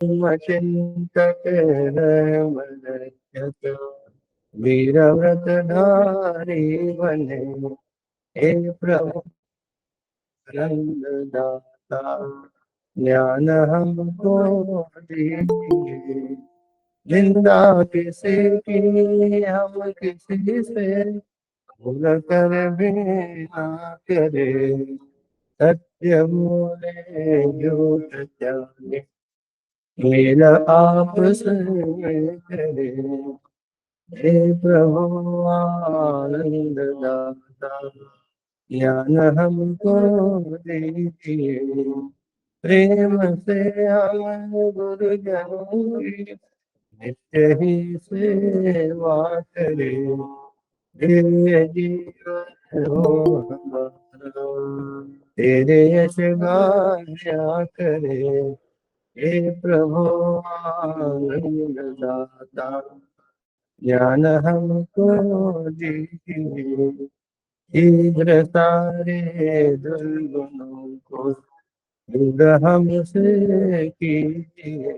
चिंतक वीरव्रत धारी बने, हे प्रभु दाता ज्ञान हमको दीजिए। निंदा किसी की हम किसी से भूल कर भी ना करे, सत्य बोले झूठ जाने, मेरा आप से करे। हे प्रभु आनंद दाता ज्ञान हमको दीजिए। प्रेम से हम गुरुजनों की नित्य ही सेवा करें, हे जीवन हो हमारा तेरे यश गाया करे। हे प्रभु आनंद दाता ज्ञान हमको दीजिए। शीघ्र सारे दुर्गुणों को दूर हमसे कीजिए,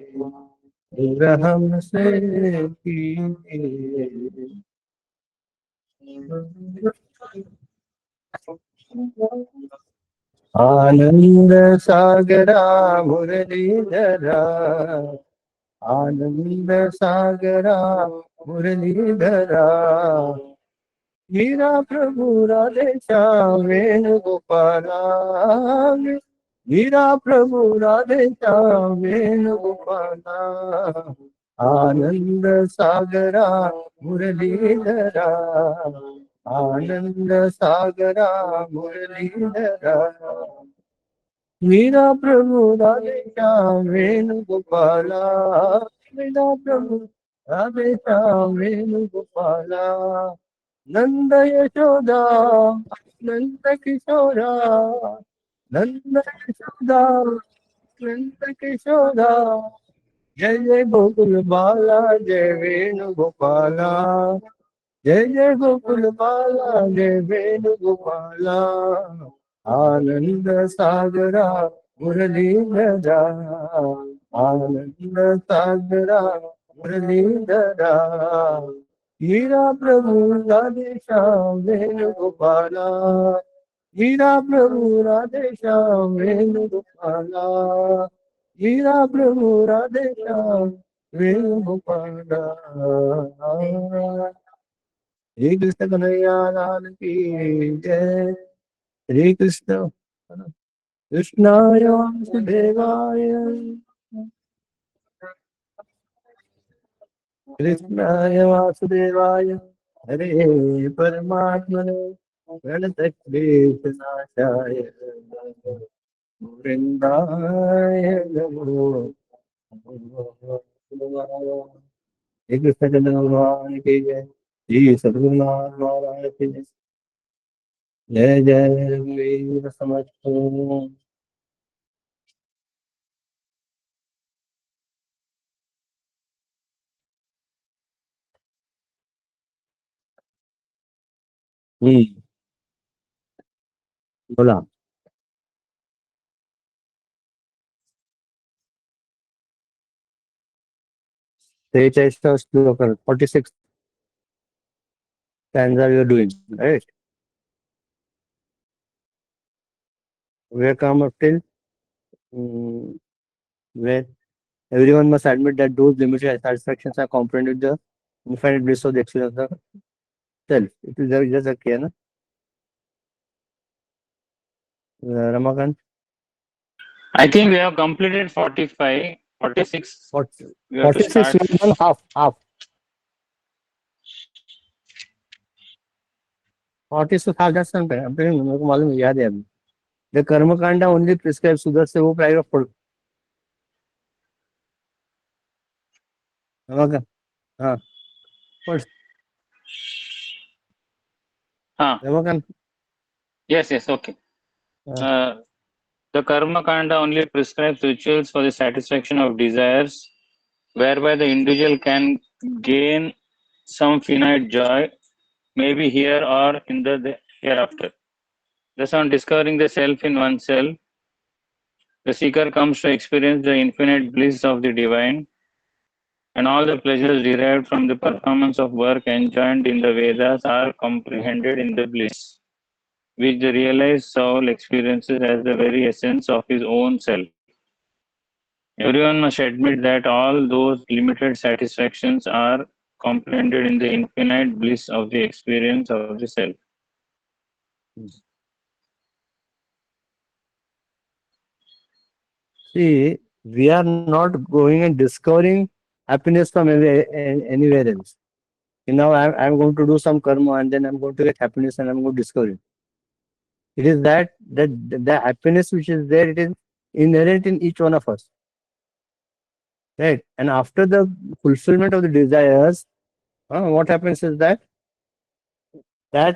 दूर हमसे कीजिए। आनंद सागरा मुरलीधरा, आनंद सागरा मुरलीधरा, मीरा प्रभु राधे श्याम वेणुगोपाला, मीरा प्रभु राधे श्याम वेणुगोपाला। आनंद सागरा मुरलीधरा, आनंद सागरा मुरलीधरा, मीरा प्रभु राधे श्याम वेणुगोपाला, मीरा प्रभु राधे श्याम वेणुगोपाला। नंद यशोदा नंद किशोरा, नंद यशोदा नंद किशोरा, जय जय गोकुल बाला जय वेणुगोपाला, जय जय गोकुल बाला जय वेणुगोपाला। आनंद सागरा मुरलीधरा, आनंद सागरा मुरलीधरा, मीरा प्रभु राधे श्याम वेणुगोपाला, मीरा प्रभु राधे श्याम वेणुगोपाला, मीरा प्रभु राधे श्याम वेणुगोपाला। श्री कृष्ण कन्हैया लाल की जय। श्री कृष्ण कृष्णाय वासुदेवाय, कृष्णाय वासुदेवाय, हरे परमात्मने प्रणतक्लेशनाशाय वृंदाय नमो। श्री कृष्ण चंद्र भगवान की जय, श्री सद्गुरुनाथ महाराज की जय, जय जय रघुवीर समर्थ। बोला 43 श्लोक 46 stanza you are doing, right? Where come up till where everyone must admit that those limited satisfactions are comprehended the infinite bliss of the experience of self. It is just a clear, na? Ramakant? I think we have completed 45, 46. 46 half. 46 half, that's something. I'm telling you, मेरे को मालूम है, याद है अभी. The कर्म Kanda only prescribes सुधर से वो paragraph पढ़. रमाकांत, हाँ पढ़. हाँ. Ramakant. Yes, okay. The Karma Kanda only prescribes rituals for the satisfaction of desires, whereby the individual can gain some finite joy, maybe here or in the hereafter. Thus, on discovering the self in oneself, The seeker comes to experience the infinite bliss of the divine, and all the pleasures derived from the performance of work enjoined in the Vedas are comprehended in the bliss, which the realized soul experiences as the very essence of his own self. Everyone must admit that all those limited satisfactions are comprehended in the infinite bliss of the experience of the self. See, we are not going and discovering happiness from anywhere else. Now I'm going to do some karma and then I'm going to get happiness and I'm going to discover it. It is that the happiness which is there, it is inherent in each one of us. Right? And after the fulfillment of the desires, what happens is that uh,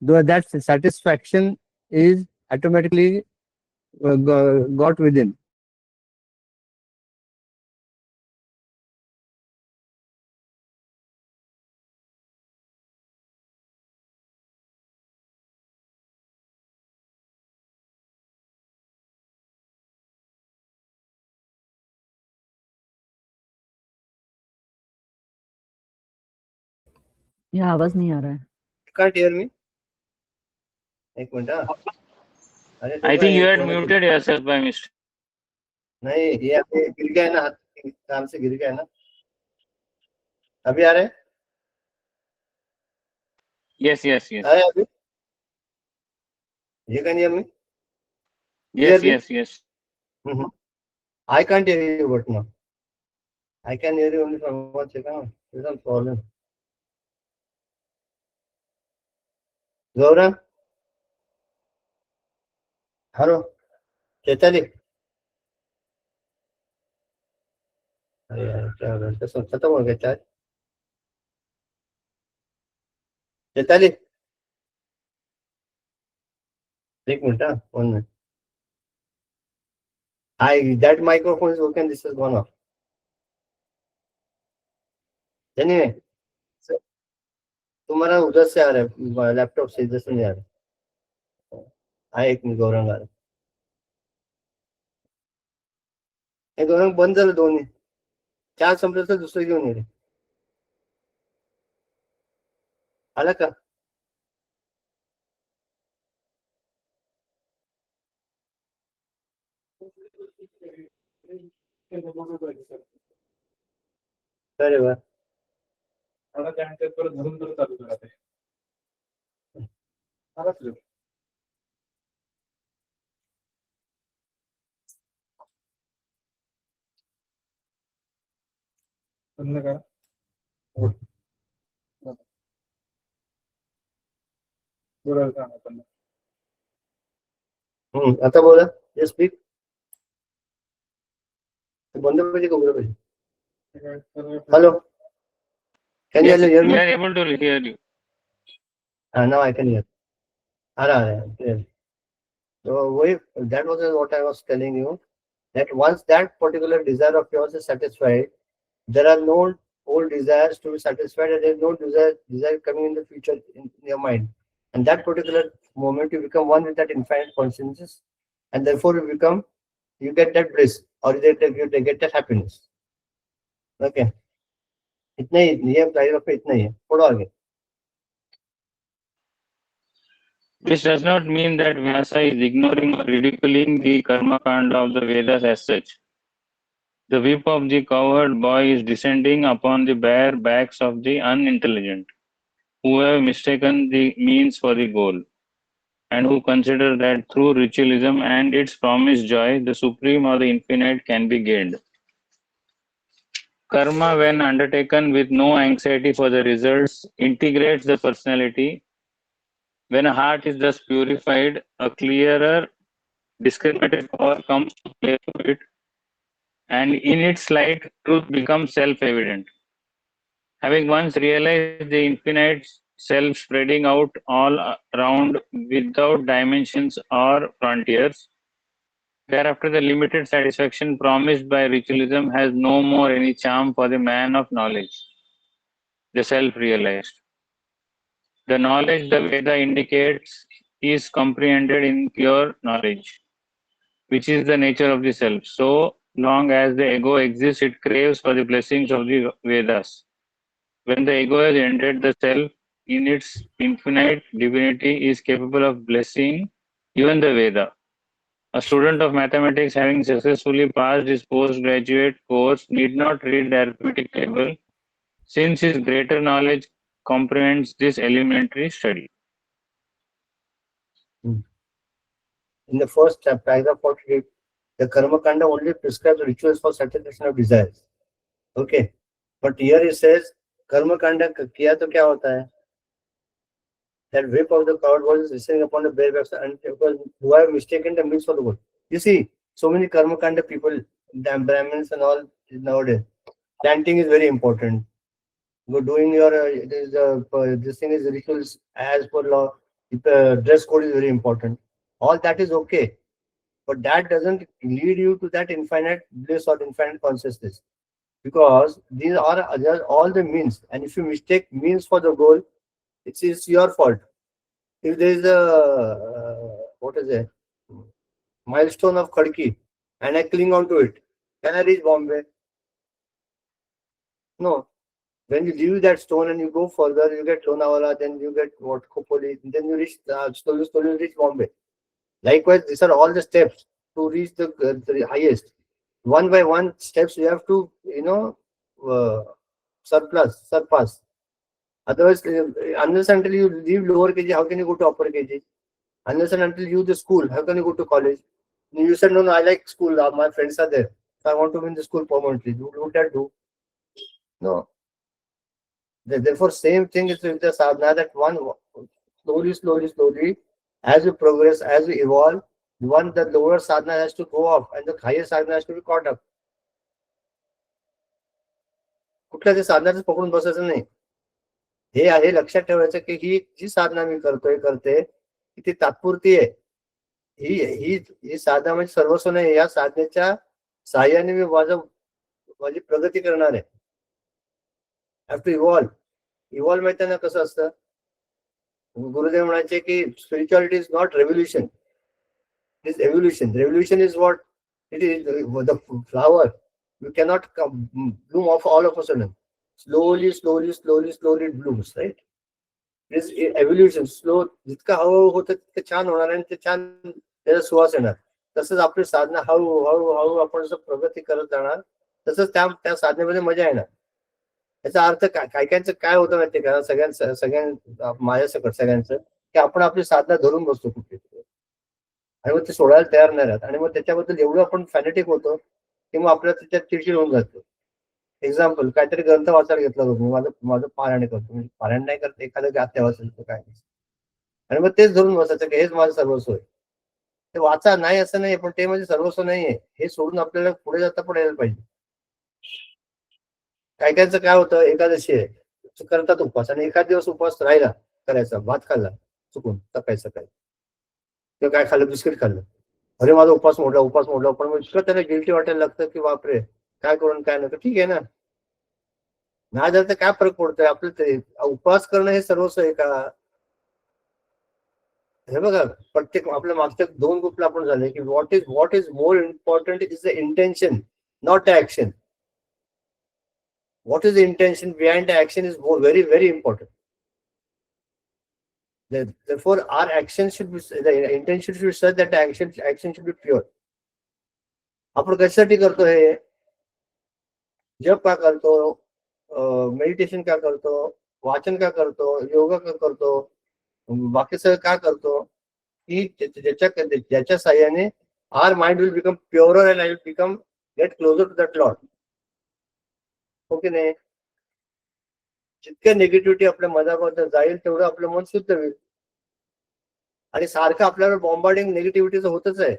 that satisfaction is automatically got within. या आवाज नहीं आ रहा है. Can't hear me? एक minute हाँ. अरे I देखो think you एक had कोने पे- muted yourself by mistake. नहीं, ये अभी गिर गया है ना, हाथ काम से गिर गया है ना. अभी आ रहा है? Yes, yes, yes. अरे अभी you can hear me? Yes, Clearly? yes, yes. I can't hear you but now. I can hear you only from one second. There's some problem. Gaurav, hello, Chaitali. अरे यार क्या हो रहा है? सब खत्म हो गया चार्ज. चैताली, एक मिनट हाँ, 1 minute. That microphone is working. This is gone off. Anyway, तुम्हारा उधर से आ रहा है, लैपटॉप से इधर से नहीं आ रहा. हाँ एक मिनिट गौरंग आ रहा. हे गौरंग बंद झालं दोन्ही. चार संपलं तर दुसरं घेऊन ये रे. आला का? अरे वा. मला त्यानंतर परत धरून तर चालू करा ते. आलाच रे. बंद करा. बोलायला सांगा त्यांना. आता बोला. ये स्पीक. बंद पाहिजे का उघडं पाहिजे? Hello. Can Yes, you hear we me? are able to hear you. Now I can hear. आ रहा है clear. So that was what I was telling you, that once that particular desire of yours is satisfied, there are no old desires to be satisfied, and there is no desire coming in the future in your mind. And that particular moment, you become one with that infinite consciousness, and therefore you get that bliss, or you get that happiness. Okay. इतना ही ये paragraph पे इतना ही है. थोड़ा आगे. This does not mean that Vyasa is ignoring or ridiculing the karma kanda of the Vedas as such. The whip of the cowherd boy is descending upon the bare backs of the unintelligent, who have mistaken the means for the goal, and who consider that through ritualism and its promised joy, the supreme or the infinite can be gained. Karma, when undertaken with no anxiety for the results, integrates the personality. When a heart is thus purified, a clearer discriminated power comes to play through it, and in its light, truth becomes self-evident. Having once realized the infinite self spreading out all around without dimensions or frontiers, thereafter the limited satisfaction promised by ritualism has no more any charm for the man of knowledge, the self-realized. The knowledge the Veda indicates is comprehended in pure knowledge, which is the nature of the self. So long as the ego exists, it craves for the blessings of the Vedas. When the ego has entered the self, in its infinite divinity is capable of blessing even the Veda. A student of mathematics having successfully passed his postgraduate course need not read the arithmetic table, since his greater knowledge comprehends this elementary study. In the first paragraph, what we did, the karma kanda only prescribes rituals for satisfaction of desires. Okay, but here it says karma kanda kiya to kya hota hai? That whip of the coward was listening upon the bare backs and who have mistaken the means for the good. You see, so many karma kanda people, the Brahmins and all nowadays. Chanting is very important. You're doing your this thing is rituals as per law. Dress code is very important. All that is okay, but that doesn't lead you to that infinite bliss or infinite consciousness, because these are all the means, and if you mistake means for the goal, it is your fault. If there is a what is it, milestone of Khadki and I cling on to it, can I reach Bombay? No. When you leave that stone and you go further, you get Lonavala, then you get what Khopoli, then you reach slowly reach Bombay. Likewise, these are all the steps to reach the highest. One by one steps you have to surpass. Otherwise, unless until you leave lower KG, how can you go to upper KG? Unless and until you the school, how can you go to college? You said no, I like school. My friends are there, so I want to be in the school permanently. Would that do? No. Therefore, same thing is with the sadhana, that one slowly, as you progress, as you evolve, the lower sadhana has to go off and the higher sadhana has to be caught up. कुठल्या साधनाच पकडून बसायचं नाही. हे आहे लक्षात ठेवायचं की ही जी साधना मी करते ती तात्पुरती आहे. ही साधना म्हणजे सर्वस्व नाही. या साधनेच्या सहाय्याने मी माझी प्रगती करणार आहे. हॅव टू इव्हॉल्व माहिती ना कसं असतं. गुरुदेव म्हणायचे की spirituality is not revolution, it is evolution. Revolution is what it is the flower. You cannot bloom off all of a sudden. Slowly it blooms, right? It is evolution. Slow. जितका हळूहळू होतं तितकं छान होणार आणि ते छान त्याचा सुवास येणार. तसंच आपली साधना हळूहळू आपण जसं प्रगती करत जाणार तसंच त्या साधनेमध्ये मजा येणार. याचा अर्थ काहींचं काय होतं माहितीये का, सगळ्या माझ्यासकट सगळ्यांचं, की आपण आपली साधना धरून बसतो कुठे आणि मग ते सोडायला तयार नाही राहत. आणि मग त्याच्याबद्दल एवढं आपण फॅनेटिक होतो की मग आपल्याला त्याच्यात चिडचिड होऊन जाते. एक्झाम्पल, काहीतरी ग्रंथ वाचायला घेतला होतो, माझं पारायण करतो, म्हणजे पारायण नाही करत, एखादं गात्या वाचायचं काय, आणि मग तेच धरून बसायचं की हेच माझं सर्वस्व आहे. ते वाचा नाही असं नाही, पण ते म्हणजे सर्वस्व नाहीये. हे सोडून आपल्याला पुढे जाता पण यायला पाहिजे. काहींचं काय होतं, एकादशी आहे करतात उपवास आणि एखाद दिवस उपवास राहिला करायचा, भात खाल्ला चुकून सकाळी किंवा काय खाल्लं, बिस्किट खाल्लं, अरे माझा उपवास मोडला. पण मग इतकं त्याला गिल्टी वाटायला लागतं की बापरे काय करून काय नका. ठीक आहे ना, नाही झालं तर काय फरक पडतोय. आपलं ते उपवास करणं हे सर्वस्व आहे का? हे बघा, प्रत्येक आपल्या मागच्या 2 ग्रुपला आपण झाले की what is more important is the intention, not the action. What is the intention behind the action is very, very important. Therefore, our action should be, the intention should be such that the action should be pure. आपण कशासाठी करतो हे? जप का करतो, meditation का करतो, वाचन का करतो, योगा का करतो, बाकी सगळं का करतो? की ज्याच्या साह्याने our mind will become purer and I will get closer to that Lord. Okay नाही? जितकं निगेटिव्हिटी आपल्या मनाबद्दल जाईल तेवढं आपलं मन शुद्ध होईल. आणि सारखं आपल्याला बॉम्बार्डिंग निगेटिव्हिटीचं होतच आहे.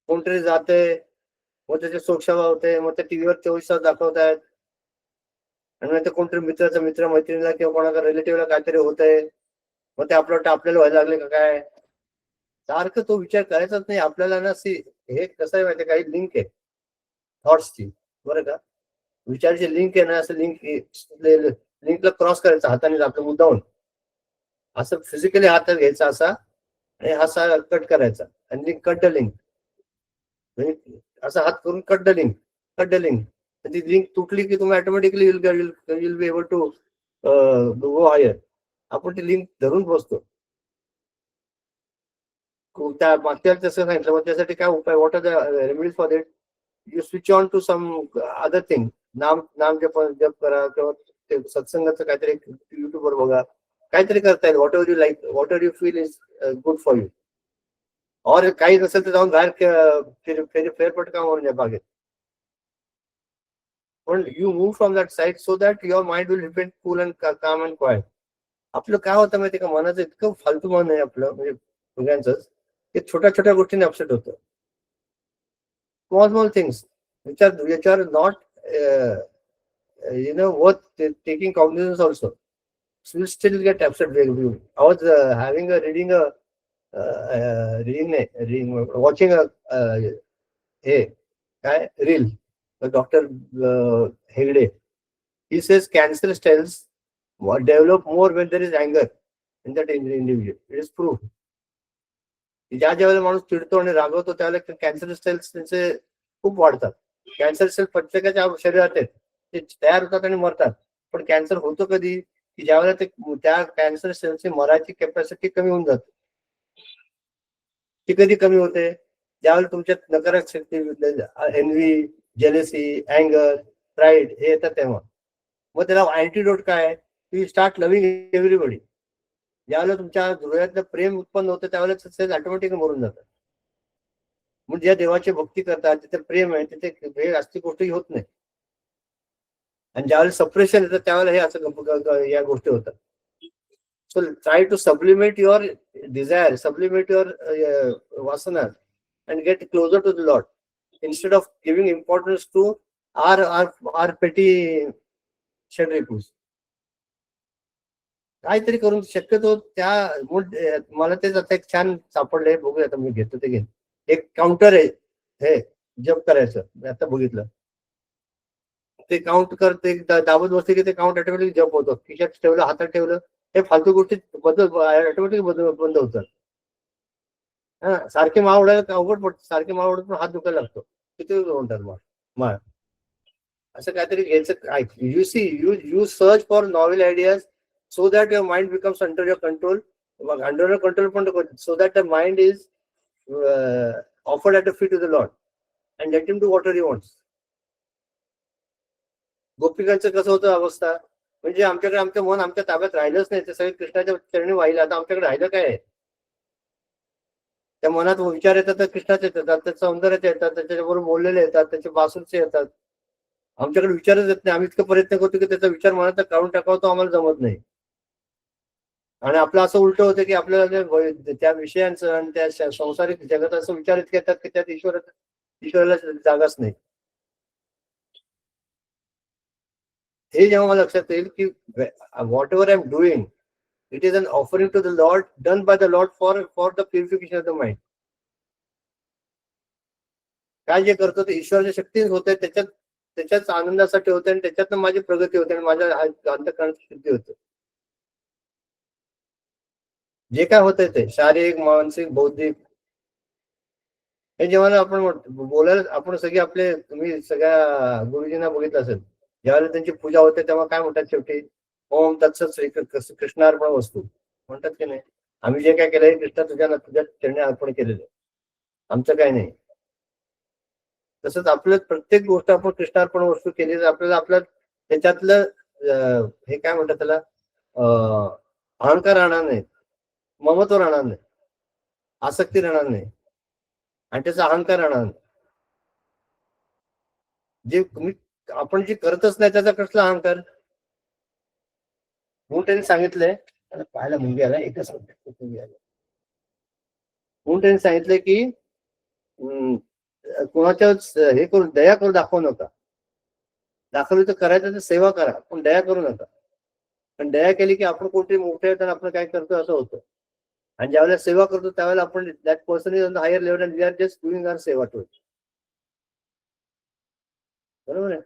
कोणतरी जाते, मग त्याचे शोकसभा होते, मग ते टीव्हीवर 24 तास दाखवतायत, आणि नंतर कोणतरी मित्र मैत्रिणीला किंवा कोणाला रिलेटिव्हला काहीतरी होतंय, मग ते आपल्याला व्हायला लागले का काय. सारखं तो विचार करायचाच नाही आपल्याला ना. हे कसं आहे माहिती, काही लिंक आहे थॉट्सची, बरं का. विचाराची लिंक आहे ना, असं लिंकला क्रॉस करायचं हाताने आपलं मुद्दाहून. असं फिजिकली हातात घ्यायचा असा आणि असा कट करायचा आणि कट द लिंक, म्हणजे असा हात करून cut the link, cut the link. ती लिंक तुटली की तुम्ही automatically will be able to go higher. आपण ती लिंक धरून बसतो. त्या मागच्या तसं सांगितलं, मग त्यासाठी काय उपाय, what are the remedies for it? You switch on to some other thing. नाम जप करा, किंवा ते सत्संगाचं काहीतरी युट्यूबवर बघा, काहीतरी करता येईल. What ever you like, what ever you feel is good for you. और काही नसेल तर जाऊन बाहेर फेरफटका मारून या बागेत. पण you move from that side so that your mind will remain cool and काम अँड क्वाइट. आपलं काय होतं माहिती का, मनाचं इतकं फालतू मन आहे आपलं, म्हणजे सगळ्यांचंच, ते छोट्या छोट्या गोष्टीने अपसेट होतं. small things which are not worth taking cognizance also, will still get upset. I was watching a reel. Dr. Hegde, he says cancer cells develop more when there is anger in that individual. It is proof. ज्या ज्यावेळेला माणूस चिडतो आणि रागवतो त्यावेळेला cancer sales त्यांचे खूप वाढतात. Cancer sales प्रत्येकाच्या शरीरात आहेत, ते तयार होतात आणि मरतात. पण कॅन्सर होतो कधी, की ज्यावेळेला ते त्या कॅन्सर सेल्सची मरायची कॅपॅसिटी कमी होऊन जाते. ती कधी कमी होते, ज्यावेळेला तुमच्यात नकारात्मक शक्ती, एनव्ही, जेलसी, अँगर, प्राईड हे येतात तेव्हा. मग त्याला अँटीडोट काय, यू स्टार्ट लव्हिंग एव्हरीबडी. ज्यावेळेला तुमच्या हृदयातलं प्रेम उत्पन्न होतं त्यावेळेला सेल्स ऑटोमॅटिकली मरून जातात. म्हणजे ज्या देवाची भक्ती करतात, तिथे प्रेम आहे, तिथे भेद असली गोष्टी होत नाही. आणि ज्यावेळेला सप्रेशन येतं त्यावेळेला हे असं या गोष्टी होतात. So try to sublimate your desire, sublimate your वासना and get closer to the Lord instead of giving importance to our petty शेड्रिपूस. काहीतरी करून शक्यतो त्या मला तेच आता एक छान सापडलंय, बघूया आता मी घेतो ते घेईन. एक काउंटर आहे हे जप करायचं, आता बघितलं ते काउंट करते, दाबत बसते की ते काउंट ऑटोमॅटिक जप होतं. खिशात ठेवलं, हातात ठेवलं, हे फालतू गोष्टी ऑटोमॅटिक बंद होतात. हा, सारखे मावडायला अवघड पडतं, सारखे मावडत पण हात दुखायला लागतो. किती म्हणतात माळ असं काहीतरी घ्यायचं. You see you search for novel ideas so that your mind becomes under your control, पण so that the mind is offered at the feet of the Lord and let him do whatever he wants. गोपिकांचं कसं होतं अवस्था, म्हणजे आमच्याकडे आमचं मन आमच्या ताब्यात राहिलंच नाही, ते सगळे कृष्णाच्या चरणी वाहिलं. आता आमच्याकडे राहिलं काय आहे? त्या मनात विचार येतात तर कृष्णाचे येतात, त्याच्या सौंदर्याचे येतात, त्याच्याबरोबर बोललेले येतात, त्याचे बासूरचे येतात. आमच्याकडे विचारच येत नाही. आम्ही इतकं प्रयत्न करतो की त्याचा विचार मनात काढून टाकावा, तो आम्हाला जमत नाही. आणि आपलं असं उलट होतं की आपल्याला त्या विषयांचं आणि त्या संसारिक जगात असं विचार इतके येतात की त्यात ईश्वराला जागाच नाही. हे जेव्हा मला लक्षात येईल की whatever I am doing, it is an offering to the lord, done by the lord for the purification of the mind. काय जे करतो ते ईश्वराच्या शक्तीच होते, त्याच्याच आनंदासाठी होते आणि त्याच्यातनं माझी प्रगती होते आणि माझ्या अंतःकरणाची शुद्धी होते. जे काय होतंय ते शारीरिक, मानसिक, बौद्धिक, हे जेव्हा आपण बोलायला, आपण सगळे आपले, तुम्ही सगळ्या गुरुजींना बघितलं असेल, ज्यावेळेला त्यांची पूजा होते तेव्हा काय म्हणतात शेवटी, ओम तत्सत श्री कृष्णार्पण वस्तू म्हणतात की नाही. आम्ही जे काय केलंय कृष्णा तुझ्या चरणी अर्पण केलेलं, आमचं काय नाही. तसंच आपलं प्रत्येक गोष्ट आपण कृष्णार्पण वस्तू केली तर आपल्याला त्याच्यातलं हे काय म्हणतात त्याला, अहंकार राहणार नाही, ममत्व राहणार नाही, आसक्ती राहणार नाही आणि त्याचा अहंकार राहणार नाही. जे आपण जे करतच नाही त्याचा कसला अहंकार. म्हणून त्यांनी सांगितलंय, पाहायला मुलगी आला एकच म्हणून त्यांनी सांगितलंय की कोणाच्या हे करून दया करून दाखवू नका. दाखवली तर करायचं तर सेवा करा, पण दया करू नका. पण दया केली की आपण कोणतरी मोठे येतात, आपण काय करतो असं होतं. आणि ज्यावेळेला सेवा करतो त्यावेळेला आपण that person is on the higher level and we are just doing our seva to it. बरोबर आहे.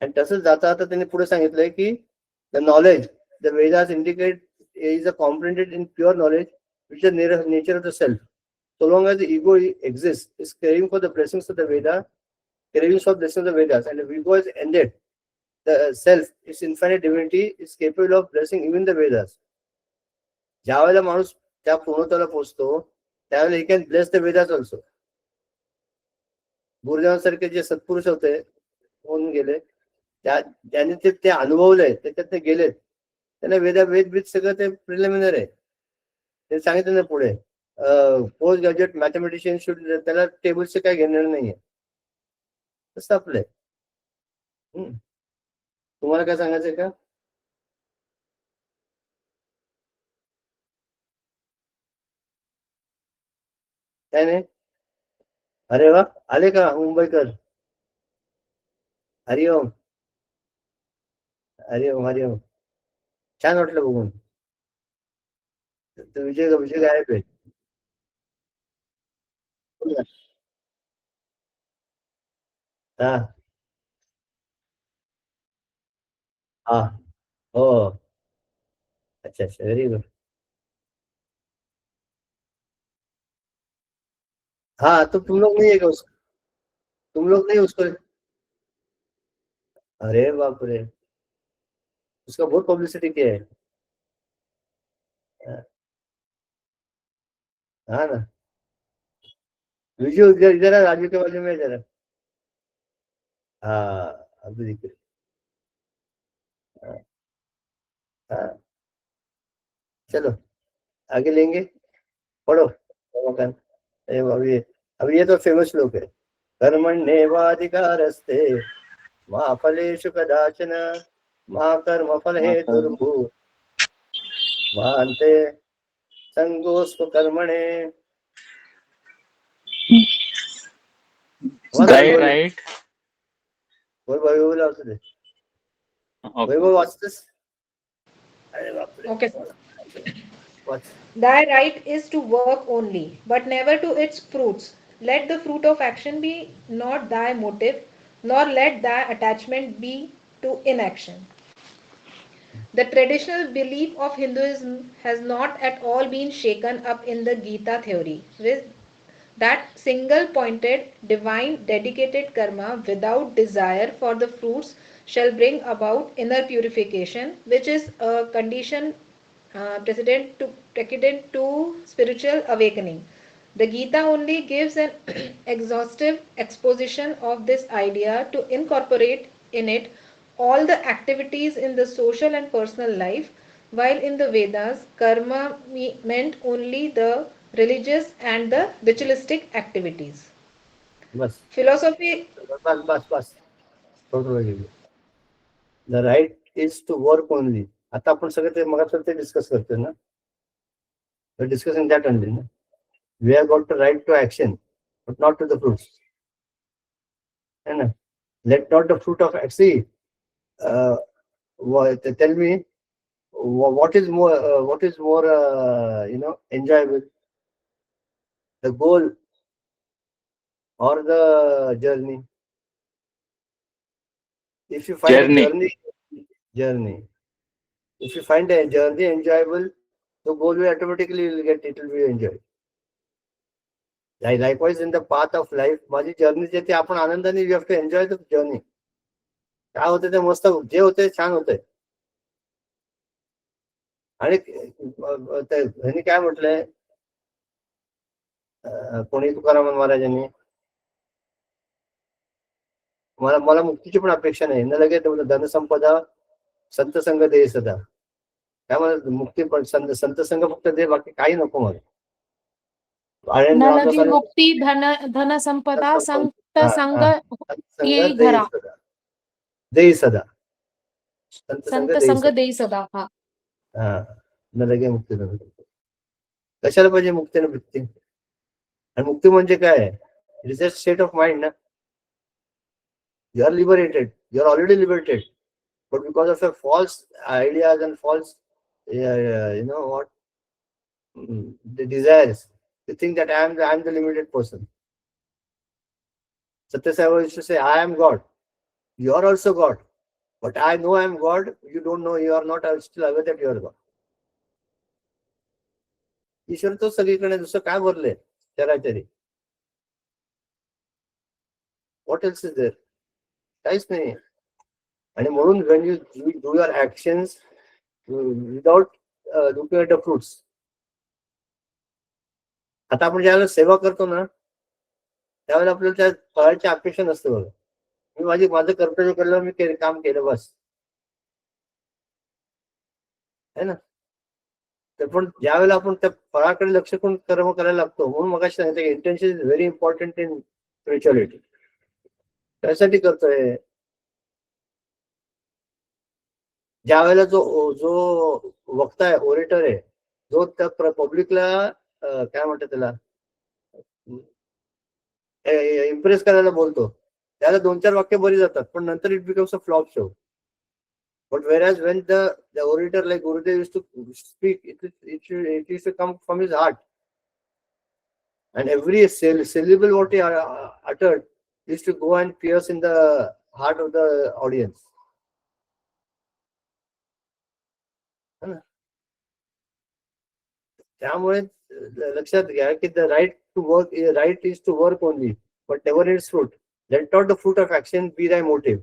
आणि तसंच जाता आता त्यांनी पुढे सांगितलंय की the knowledge the Vedas indicate is a comprehended in pure knowledge, which is the nature of the self. So long as the ego exists, is craving for the blessings of the Veda, cravings for blessings of the Vedas, and if ego is ended, the self, its infinite divinity, is capable of blessing even the Vedas. ज्यावेळेला माणूस त्या पूर्णत्वाला पोहोचतो त्यावेळेला he can bless the Vedas also. गुरुदेवांसारखे जे सत्पुरुष होते होऊन गेले, त्यांनी ते अनुभवलंय, त्याच्यात ते गेलेत, त्यांना वेद सगळं ते प्रिलिमिनरी आहे. ते सांगितलं ना पुढे, पोस्ट ग्रॅज्युएट मॅथमॅटिशियन शुड, त्याला टेबलचे काय घेणार नाहीये. तसं आपलंय. तुम्हाला काय सांगायचंय का? काय नाही? अरे वा, आले का मुंबईकर? हरिओम हरिओम हरिओम. छान वाटलं बघून. विजय गायब आहे. हा हा हो. अच्छा अच्छा, व्हेरी गुड. हाँ तो तुम लोग नहीं है क्या तुम लोग नहीं उसको? अरे बाप रे, उसका बहुत पब्लिसिटी किया है. हाँ ना. विजू इधर इधर है, राजू के बाजू में इधर है. हाँ अभी दिख रही. हाँ चलो आगे लेंगे. पढ़ो. अभी अभी ये तो फेमस लोग है. कर्मण्येवाधिकारस्ते मा फलेषु कदाचन मा कर्मफल हेतुर्भूः मा अन्ते संगोऽस्त्व कर्मणे. Right. वैभव लावतो ते. वैभव वाचतोस? अरे बापरे. Okay. Watch. Thy right is to work only, but never to its fruits. Let the fruit of action be not thy motive, nor let thy attachment be to inaction. The traditional belief of Hinduism has not at all been shaken up in the Gita theory, with that single pointed, divine, dedicated karma without desire for the fruits shall bring about inner purification, which is a condition precedent to spiritual awakening. The Gita only gives an exhaustive exposition of this idea to incorporate in it all the activities in the social and personal life, while in the Vedas, karma meant only the religious and the ritualistic activities. बस Philosophy. बस थोडं. The right is to work only. आता आपण सगळे ते मग ते discuss करतोय ना, डिस्कसिंग दॅट ओनली ना. We have got the right to action but not to the fruits, है ना. Let not the fruit of see. Tell me what is more enjoyable, the goal or the journey? If you find Journey. a journey, if you find a journey enjoyable, the goal will automatically it will be enjoyed. Likewise in the path of life, माझी journey जे ते आपण आनंदाने, you have to enjoy the journey. काय होते ते मस्त, जे होते छान होते. आणि ह्यांनी काय म्हटलंय, कोणी तुकाराम महाराजांनी, मला मुक्तीची पण अपेक्षा नाही न लगे धनसंपदा संत संग दे सदा. त्यामुळे मुक्ती पण संत संग फक्त दे, बाकी काही नको मला. मुक्ती धन संपदा संत संग येई घरा. देई सदा. संत संग देई सदा. हा न लगे मुक्ती. कशाला पाहिजे मुक्ती न भक्ती? आणि मुक्ती म्हणजे काय? It is a state of mind ना. You are liberated. You are already liberated, but because of your false ideas and false, the desires, you think that I am the limited person. Satya Sai used to say, "I am God. You are also God, but I know I am God. You don't know. You are not still aware that you are God." ईश्वर तो सगळीकडे, दुसरं काय भरलंय चराचरी? What else is there? काहीच नाही. आणि म्हणून when you do your actions without looking at the fruits. आता आपण ज्यावेळेला सेवा करतो ना, त्यावेळेला आपल्याला त्या फळाची अपेक्षा नसते बघा. मी माझं कर्तव्य केलं, मी काम केलं बस, है ना. तर पण ज्यावेळेला आपण त्या फळाकडे लक्ष करून कर्म करायला लागतो, म्हणून मग सांगितलं intention is very important in spirituality. त्यासाठी करतोय. ज्या वेळेला जो जो वक्ता आहे, ओरेटर आहे, जो त्या पब्लिकला काय म्हणतात त्याला इम्प्रेस करायला बोलतो, त्याला 2-4 वाक्य बरी जातात, पण नंतर it becomes a flop show. But whereas when the orator like Gurudev used to speak, it used to come from his heart, and every syllable what he uttered used to go and pierce in the heart of the audience. त्यामुळे लक्षात घ्या की the right is to work only, but never its fruit. Let not the fruit of action be thy motive,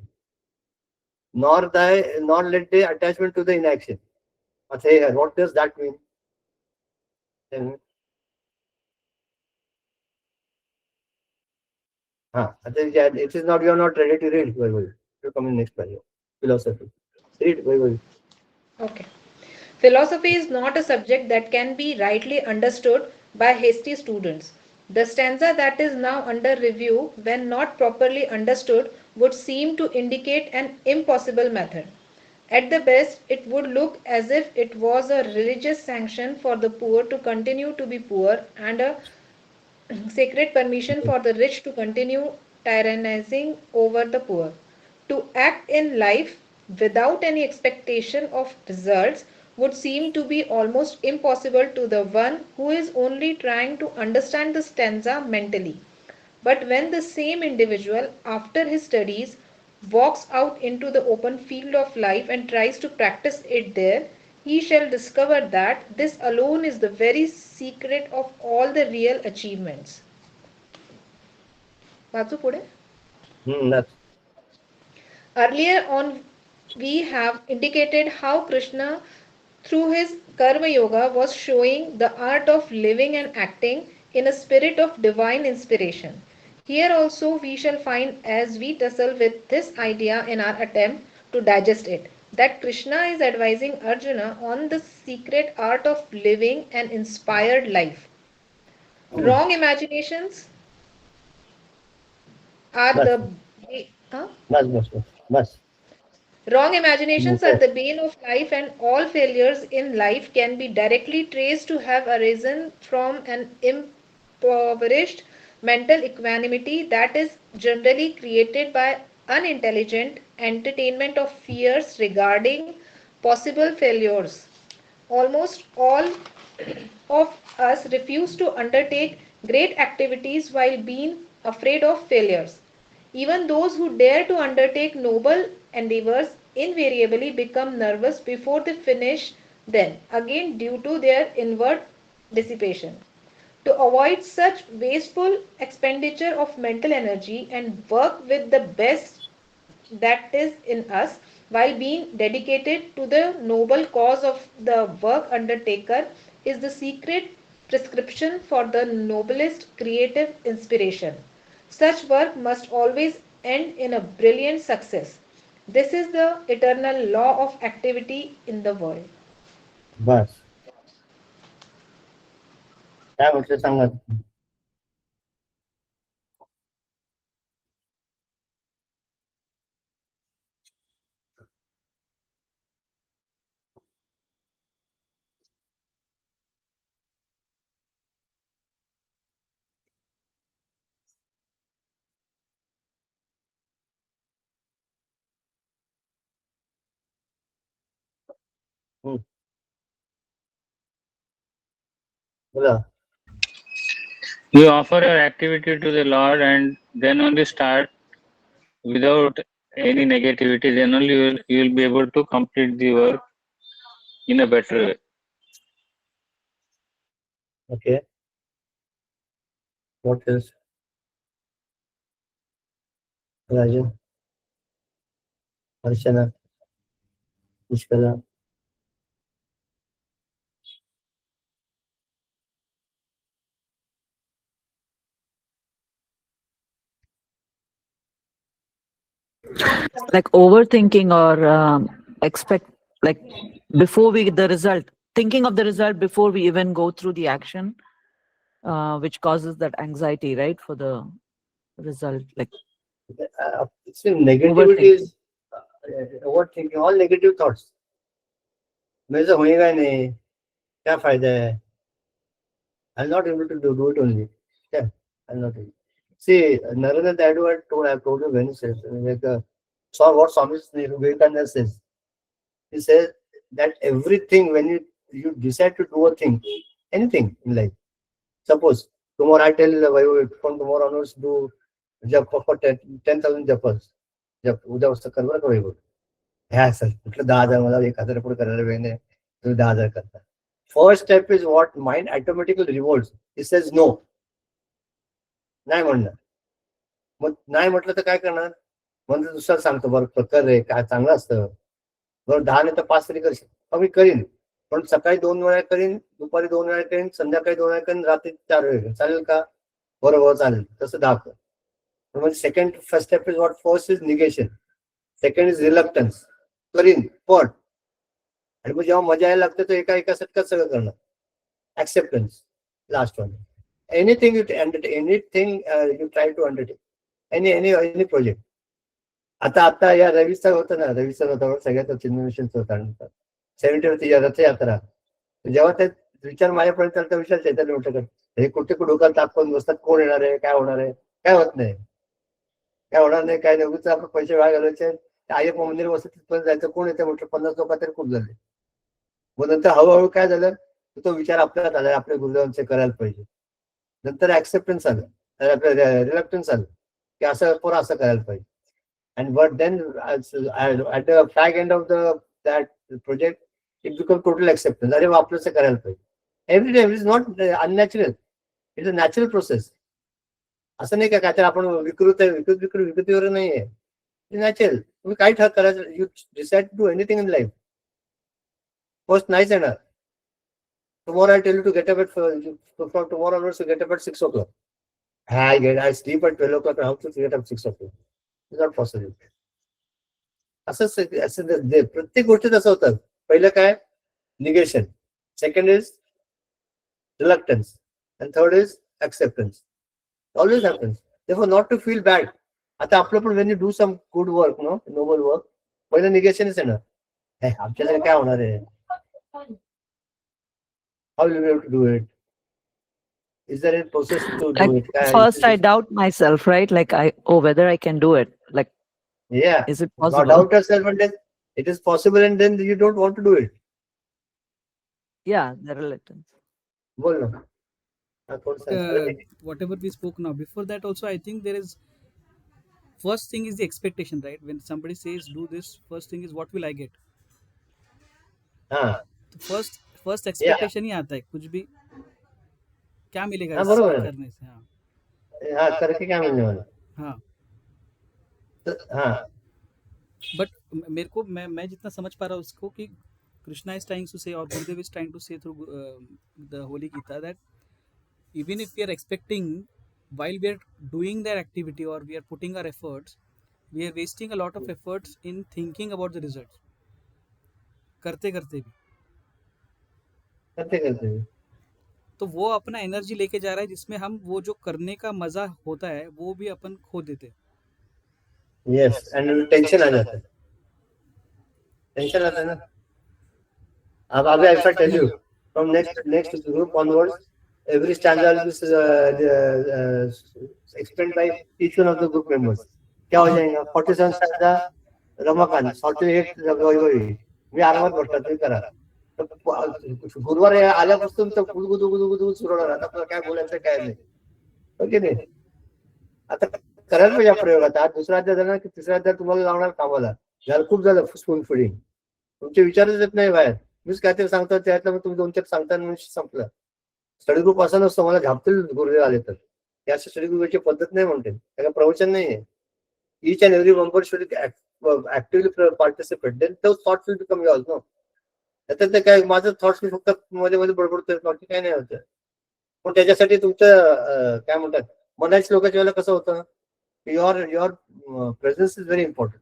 nor let the attachment to the inaction. Okay, what does that mean? Tell me. It is not, you are not ready to read. You come in next page. Philosophy. Read. Okay. Philosophy is not a subject that can be rightly understood by hasty students. The stanza that is now under review, when not properly understood, would seem to indicate an impossible method. At the best, it would look as if it was a religious sanction for the poor to continue to be poor and a sacred permission for the rich to continue tyrannizing over the poor. To act in life without any expectation of results would seem to be almost impossible to the one who is only trying to understand the stanza mentally. But when the same individual, after his studies, walks out into the open field of life and tries to practice it there, he shall discover that this alone is the very secret of all the real achievements. वाचू पुढे? That's Earlier on, we have indicated how Krishna, through his Karma Yoga, was showing the art of living and acting in a spirit of divine inspiration. Here also, we shall find, as we tussle with this idea in our attempt to digest it, that Krishna is advising Arjuna on the secret art of living an inspired life. Wrong imaginations are the huh? bus. Wrong imaginations are the bane of life, and all failures in life can be directly traced to have arisen from an impoverished mental equanimity that is generally created by unintelligent entertainment of fears regarding possible failures. Almost all of us refuse to undertake great activities while being afraid of failures. Even those who dare to undertake noble endeavors invariably become nervous before they finish them, again due to their inward dissipation. To avoid such wasteful expenditure of mental energy and work with the best that is in us while being dedicated to the noble cause of the work undertaker is the secret prescription for the noblest creative inspiration. Such work must always end in a brilliant success. This is the eternal law of activity in the world. बस काय म्हटलं सांगा. बोला. You offer your activity to the Lord and then only start without any negativity. Then only you will be able to complete the work in a better way. Okay. What else? Rajan, Archana, Nishkala. Like overthinking or expect, like before we get the result, thinking of the result before we even go through the action, which causes that anxiety, right, for the result. Like See, negativity is overthinking, all negative thoughts. मेरे से होएगा नहीं, क्या फायदा है? I'm not able to do it only. Yeah, I'm not able. See, Narendra Taidu had told, I've told you when he says, like, saw what Swami Vivekananda says. He says that everything, when you decide to do a thing, anything in life, suppose tomorrow I tell Vayu, from tomorrow onwards do jap for 10,000 japas. जप उद्या वस्तू कर बरं का वैभव ह्या sir म्हटलं 10,000 मला 1,000 पुढे करायला वेळ नाही तुम्ही 10,000 करता first step is what mind automatically revolts it says no नाही म्हणणार मग नाही म्हटलं तर काय करणार म्हणजे दुसरं सांगतो बरं कर रे काय चांगलं असतं बरं 10 नाही तर 5 तरी करशील मग मी करीन पण सकाळी 2 वेळा करीन दुपारी 2 वेळा करीन संध्याकाळी 2 वेळा करीन रात्री 4 वेळा चालेल का बरोबर चालेल तसं 10 कर म्हणजे second first step is what first is negation second is reluctance करीन पण आणि मग जेव्हा मजा यायला लागते तर एका सटकात सगळं करणार acceptance last one anything you try to undertake any project आता या रविचा होतं ना रविचा होता सगळ्यात चिन्मोशनचा होता नंतर 70 रथयात्रा जेव्हा ते विचार माझ्यापर्यंत चालता विचार चैतन्य म्हटलं हे कुठे डोक्यात तापवून बसतात कोण येणार आहे काय होणार आहे काय होत नाही काय होणार नाही काय नाही आपण पैसे वाया घालायचे अय्यप्पा मंदिर वसत तिथपर्यंत जायचं कोण येतं म्हटलं 50 लोक तरी खूप झाले मग नंतर हळूहळू काय झालं तो विचार आपल्याला आला आपल्या गुरुदेवांचे करायला पाहिजे नंतर ऍक्सेप्टन्स आलं रिलक्टन्स आलं की असं पोरं असं करायला पाहिजे and but then at the fag end of that project it become total acceptance अरे आपलं असं करायला पाहिजे every day is not unnatural it is a natural process असं नाही का तर आपण विकृतीवर नाही आहे नॅचरल तुम्ही काय करायचं you decide to do anything in life first नाहीच येणार tomorrow I tell you to get up at from tomorrow onwards to get up at 6 o'clock. I sleep at 12 o'clock and how to get up 6 o'clock? It's not possible. असं प्रत्येक गोष्टीत असं होतं पहिलं काय negation second is reluctance and third is acceptance always happens therefore not to feel bad आता आपलं पण when you do some good work no noble work पहिलं निगेशनच येणार आमच्याकडे काय होणार आहे how will you be able to do it? Is there a process to do like it? first I doubt myself, right? Like whether I can do it. Like Yeah. is it Not possible? doubt yourself and then it is possible and then you don't want to do it. Yeah, the reluctance. बोल ना. Whatever we spoke now, before that also I think there is first thing is the expectation, right? When somebody says do this, first thing is what will I get? हाँ तो first expectation ही आता है कुछ भी क्या मिलेगा हाँ, इस बरोबर है। करने से हाँ करके क्या मिलने वाला हाँ हाँ बट मेरे को मैं जितना समझ पा रहा हूँ उसको कि Krishna is trying to say or Gurudev is trying to say through the Holy Gita that even if we are expecting while we are doing that activity or we are putting our efforts, we are wasting a lot of efforts in thinking about the results. करते करते भी करते तो वो अपना energy लेके जा रहा है जिसमें हम वो जो करने का मजा होता है वो भी अपन खो देते हैं यस एंड टेंशन आ जाता है टेंशन आता है ना अब अभी if I tell you from next group onwards every stanza will be explained by each one of the group members क्या हो जाएगा 47 stanza रमाकांत 48 वैभवी मी आरामात बसला तुम्ही करा गुरुवार आल्यापासून तर गुदगुदू सुरू होणार आता आपल्याला काय बोलायचं काय नाही ओके नाही आता करायला पाहिजे प्रयोग आता आज दुसरा अध्याय झाला की तिसरा अध्याय तुम्हाला लावणार कामाला झालं खूप झालं स्पून फिडिंग तुमचे विचारच येत नाही बाहेर मीच काहीतरी सांगतो त्यातलं मग तुम्ही 2-4 सांगता म्हणून संपलं स्टडी ग्रुप असा नसतो मला झापतील गुरुदेव आले तर. या स्टडी ग्रुपची पद्धत नाही म्हणते, त्याला प्रवचन नाहीये. each and every member should actively participate, then those thoughts will become yours. No, त्याच्यात ते काय माझं थॉट्स मी फक्त मध्ये मध्ये बडबडतोय, बाकी काय नाही होतं. पण त्याच्यासाठी तुमचं काय म्हणतात मनाच्या लोकांच्या वेळेला कसं होतं, your presence is very important.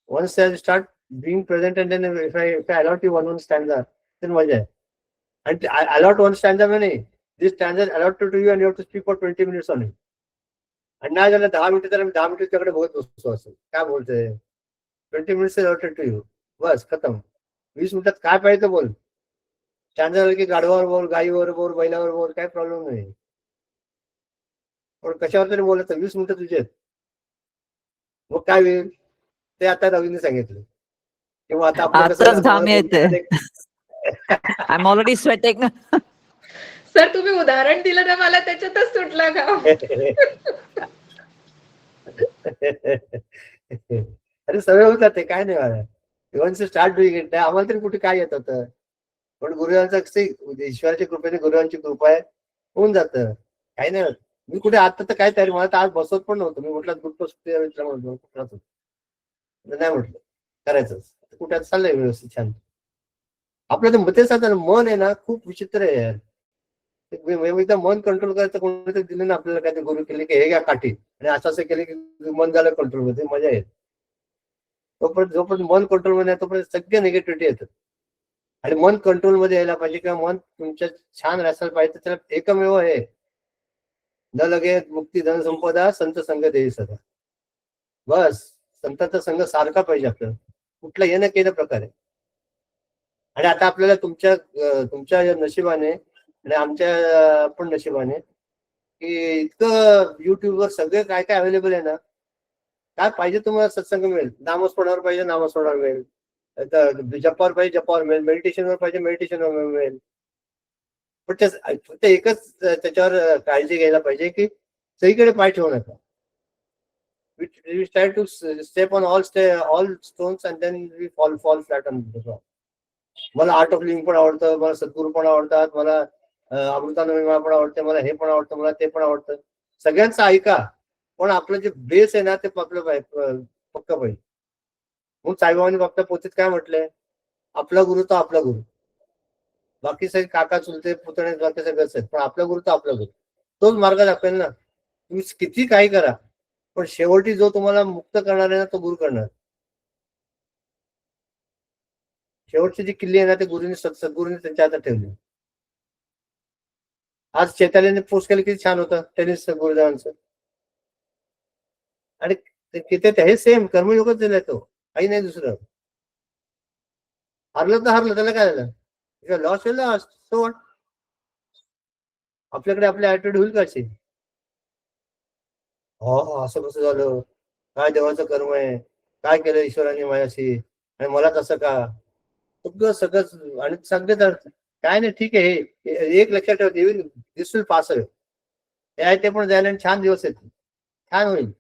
Once I start being present and then if I allot you one stanza, then मजा आहे. And I allot one stanza म्हणे, this stanza is allotted to you and you have to speak for 20 minutes only. आणि नाही झालं 10 मिनिटं, तर 10 मिनिटं त्याकडे बघत बसतो असं काय बोलतोय. 20 minutes allotted to you, बस खतम. 20 मिनिटात काय पाहिजे बोल. स्टँडा झालं की गाढवावर बोल, गाईवर बोल, बैलावर बोल, काय प्रॉब्लेम नाही. पण कशावर तरी बोलायचं, 20 मिनिटं तुझे आहेत. मग काय होईल ते आता रवीने सांगितलं. किंवा आता आपलं कसं आताच घाम मला येते. I am already sweating. Sir तुम्ही उदाहरण दिलं तर मला त्याच्यातच सुटला का? अरे सवय होतात ते काय नाही मला. वन्स स्टार्ट डुईंग इट, आम्हाला तरी कुठे काय येत होतं. पण गुरुवांचा ईश्वराच्या कृपेने गुरुवांची कृपा आहे, होऊन जातं. काही नाही होत. मी कुठे आता तर काय तयारी, मला तर आज बसवत पण नव्हतं. मी म्हटलं ग्रुप म्हणतो कुठलाच होतो नाही, म्हटलं करायचंच. कुठे चाललंय व्यवस्थित छान. आपलं ते मतेच आता मन आहे ना खूप विचित्र आहे यार. एकदा मन कंट्रोल करायचं कोणीतरी दिलं ना आपल्याला, काय ते गुरु केले की हे घ्या काठी आणि असं असं केलं की मन झालं कंट्रोल मध्ये, मजा येत. तोपर्यंत जोपर्यंत मन कंट्रोल मध्ये आहे तोपर्यंत सगळे निगेटिव्हिटी येतात. आणि मन कंट्रोल मध्ये यायला पाहिजे किंवा मन तुमच्या छान राहायला पाहिजे, त्याला एकमेव आहे, न लगे मुक्ती धन संपदा संत संग देई सदा. बस संतांचा संघ सारखा पाहिजे आपल्याला, कुठला येणं केलं प्रकारे. आणि आता आपल्याला तुमच्या नशिबाने आणि आमच्या पण नशिबाने की इतकं युट्यूबवर सगळे काय काय अवेलेबल आहे ना, काय पाहिजे तुम्हाला सत्संग मिळेल. नामस्मरणावर पाहिजे नामस्मरणावर मिळेल, जपावर पाहिजे जपावर मिळेल, मेडिटेशनवर पाहिजे मेडिटेशनवर मिळेल. पण फक्त एकच त्याच्यावर काळजी घ्यायला पाहिजे की सगळीकडे पाय ठेवू नका. We try to step on all stones and then we fall flat on the ground. मला आर्ट ऑफ लिव्हिंग पण आवडतं, मला सद्गुरू पण आवडतात, मला अमृतानंद पण आवडते, मला हे पण आवडतं, मला ते पण आवडतं. सगळ्यांचं ऐका, पण आपलं जे बेस आहे ना ते आपलं पक्क पाहिजे. मग साईबाबांनी फक्त पोथीत काय म्हटलंय, आपला गुरु तो आपला गुरु. बाकी सगळे काका चुलते पुतणे बाकी सगळंच आहेत, पण आपला गुरु तो आपला गुरु. तोच मार्ग दाखवेल ना. तुम्ही किती काही करा, पण शेवटी जो तुम्हाला मुक्त करणार आहे ना तो गुरु करणार. शेवटची जी किल्ली आहे ना ते गुरुनी सद्गुरूंनी त्यांच्या हातात ठेवली. आज चैतालीने पोस्ट केलं किती छान होतं टेनिस गुरुदेवांचं. आणि तिथे हे सेम कर्मयोगच दिलाय तो, काही नाही दुसरं. हरलं तर हरलं, त्याला काय झालं, लॉस लॉस. सो वॉट, आपल्याकडे आपली ऍटिट्यूड होईल कशी. हो असं कसं झालं, काय देवाचं कर्म आहे, काय केलं ईश्वराने माझ्याशी आणि मला कसं का, सगळं सगळं. आणि सगळे तर काय नाही, ठीक आहे. हे एक लक्षात ठेवते, even this will pass away. हे आहे ते पण जायला, छान दिवस आहेत, छान होईल.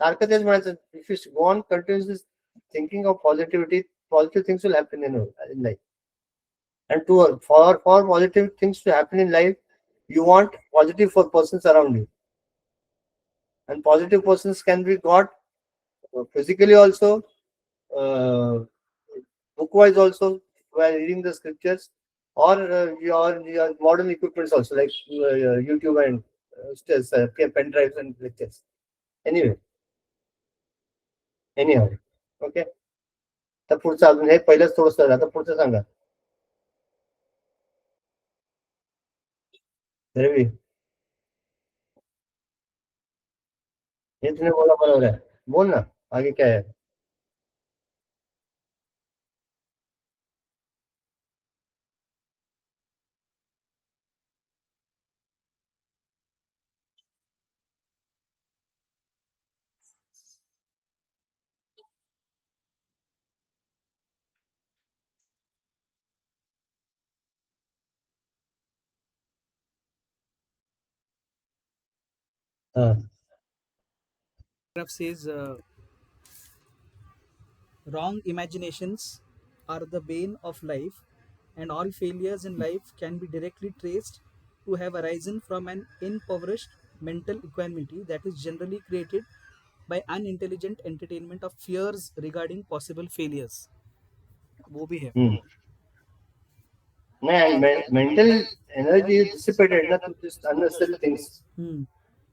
सारखं तेच म्हणायचं, if you go on continuously thinking of positivity, positive things will happen in life. And for positive things to happen in life, you want positive for persons around you. And positive persons can be got physically also, book-wise also, while reading the scriptures, or your modern equipments also, like YouTube and pen drives and lectures. Anyhow, okay. तर पुढचं अजून हे पहिलंच थोडंसं, आता पुढचं सांगा रवी. हे तुम्ही बोला, बरोबर आहे, बोल ना आगे क्या है. Says wrong imaginations are the bane of life and all failures in life can be directly traced to have arisen from an impoverished mental equanimity that is generally created by unintelligent entertainment of fears regarding possible failures. वो भी है. हम्म. नाही, mental energy dissipated ना to this unnecessary things. Hmm.